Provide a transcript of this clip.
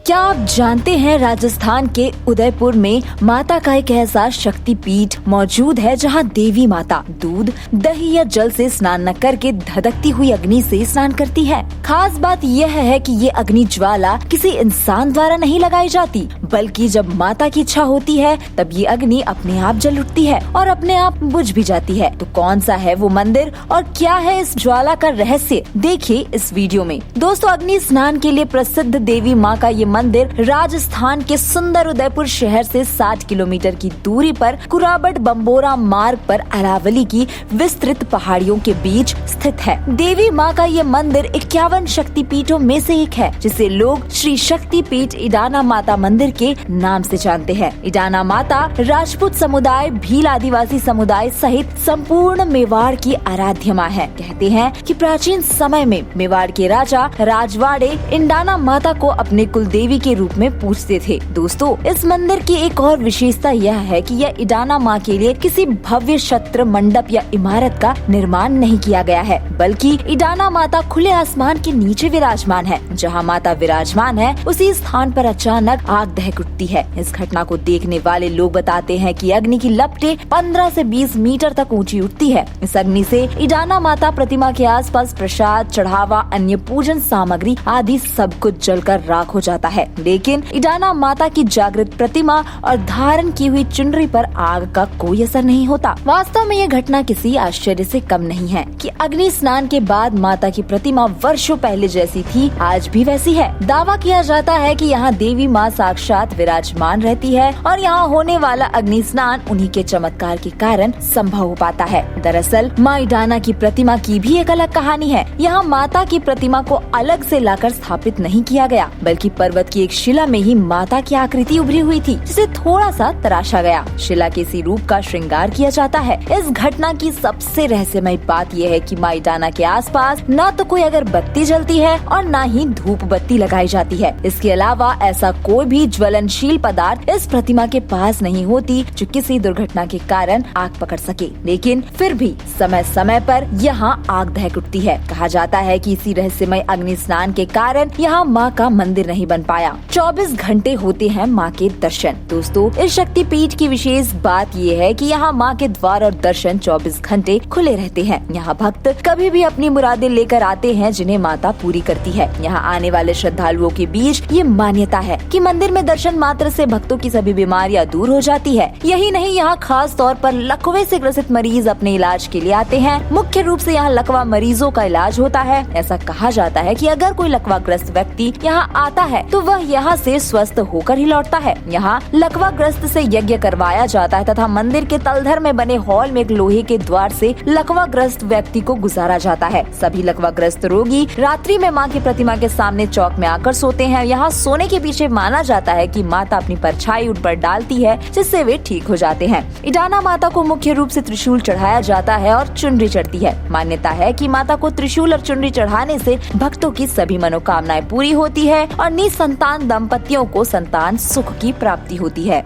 क्या आप जानते हैं राजस्थान के उदयपुर में माता का एक ऐसा शक्ति पीठ मौजूद है जहां देवी माता दूध, दही या जल से स्नान न करके धधकती हुई अग्नि से स्नान करती है। खास बात यह है कि ये अग्नि ज्वाला किसी इंसान द्वारा नहीं लगाई जाती, बल्कि जब माता की इच्छा होती है तब ये अग्नि अपने आप जल उठती है और अपने आप बुझ भी जाती है। तो कौन सा है वो मंदिर और क्या है इस ज्वाला का रहस्य, देखिए इस वीडियो में। दोस्तों, अग्नि स्नान के लिए प्रसिद्ध देवी माँ का ये मंदिर राजस्थान के सुंदर उदयपुर शहर से 60 किलोमीटर की दूरी पर कुराबट बम्बोरा मार्ग पर अरावली की विस्तृत पहाड़ियों के बीच स्थित है। देवी माँ का ये मंदिर 51 शक्ति पीठों में से एक है, जिसे लोग श्री शक्ति पीठ इडाना माता मंदिर के नाम से जानते हैं। इडाना माता राजपूत समुदाय, भील आदिवासी समुदाय सहित संपूर्ण मेवाड़ की आराध्य माँ है। कहते हैं कि प्राचीन समय में मेवाड़ के राजा राजवाड़े इडाना माता को अपने कुल देवी के रूप में पूजते थे। दोस्तों, इस मंदिर की एक और विशेषता यह है कि यह इडाना माँ के लिए किसी भव्य छत्र मंडप या इमारत का निर्माण नहीं किया गया है, बल्कि इडाना माता खुले आसमान के नीचे विराजमान है। जहाँ माता विराजमान है उसी स्थान पर अचानक आग दहक उठती है। इस घटना को देखने वाले लोग बताते हैं कि अग्नि की लपटें 15 से 20 मीटर तक ऊंची उठती है। इस अग्नि से इडाना माता प्रतिमा के आसपास प्रसाद, चढ़ावा, अन्य पूजन सामग्री आदि सब कुछ जलकर राख हो जाता है, लेकिन इडाना माता की जागृत प्रतिमा और धारण की हुई चुनरी पर आग का कोई असर नहीं होता। वास्तव में यह घटना किसी आश्चर्य से कम नहीं है कि अग्नि स्नान के बाद माता की प्रतिमा वर्षों पहले जैसी थी, आज भी वैसी है। दावा किया जाता है कि यहाँ देवी माँ साक्षात विराजमान रहती है और यहाँ होने वाला अग्नि स्नान उन्हीं के चमत्कार के कारण संभव हो पाता है। दरअसल माँ इडाना की प्रतिमा की भी एक अलग कहानी है। यहाँ माता की प्रतिमा को अलग से लाकर स्थापित नहीं किया गया, बल्कि पर्वत की एक शिला में ही माता की आकृति उभरी हुई थी, जिसे थोड़ा सा तराशा गया। शिला के इसी रूप का श्रृंगार किया जाता है। इस घटना की सबसे रहस्यमय बात यह है कि माँ इडाना के आसपास न तो कोई अगरबत्ती जलती है और न ही धूप बत्ती लगाई जाती है। इसके अलावा ऐसा कोई भी ज्वलनशील पदार्थ इस प्रतिमा के पास नहीं होती जो किसी दुर्घटना के कारण आग पकड़ सके। लेकिन फिर भी समय समय पर यहाँ आग दहक उठती है। कहा जाता है कि इसी रहस्यमय अग्नि स्नान के कारण यहाँ माँ का मंदिर नहीं बन पाया। 24 घंटे होते हैं माँ के दर्शन। दोस्तों, इस शक्ति पीठ की विशेष बात ये है कि यहाँ माँ के द्वार और दर्शन 24 घंटे खुले रहते हैं। यहाँ भक्त कभी भी अपनी मुरादें लेकर आते हैं, जिन्हें माता पूरी करती है। यहाँ आने वाले श्रद्धालुओं के बीच ये मान्यता है कि मंदिर में दर्शन मात्र से भक्तों की सभी बीमारियाँ दूर हो जाती है। यही नहीं, यहाँ खास तौर पर लकवे से ग्रसित मरीज अपने इलाज के लिए आते हैं। मुख्य रूप से यहाँ लकवा मरीजों का इलाज होता है। ऐसा कहा जाता है कि अगर कोई लकवाग्रस्त व्यक्ति यहाँ आता है तो वह यहाँ से स्वस्थ होकर ही लौटता है। यहाँ लकवाग्रस्त से यज्ञ करवाया जाता है तथा मंदिर के तलधर में बने हॉल में एक लोहे के द्वार से लकवाग्रस्त व्यक्ति को गुजारा जाता है। सभी लकवाग्रस्त रोगी रात्रि में माँ की प्रतिमा के सामने चौक में आकर सोते हैं। यहाँ सोने के पीछे माना जाता है कि माता अपनी परछाई उन पर डालती है, जिससे वे ठीक हो जाते हैं। इडाना माता को मुख्य रूप से त्रिशूल चढ़ाया जाता है और चुनरी चढ़ती है। मान्यता है कि माता को त्रिशूल और चुनरी चढ़ाने से भक्तों की सभी मनोकामनाएं पूरी होती है और निसंतान दंपतियों को संतान सुख की प्राप्ति होती है।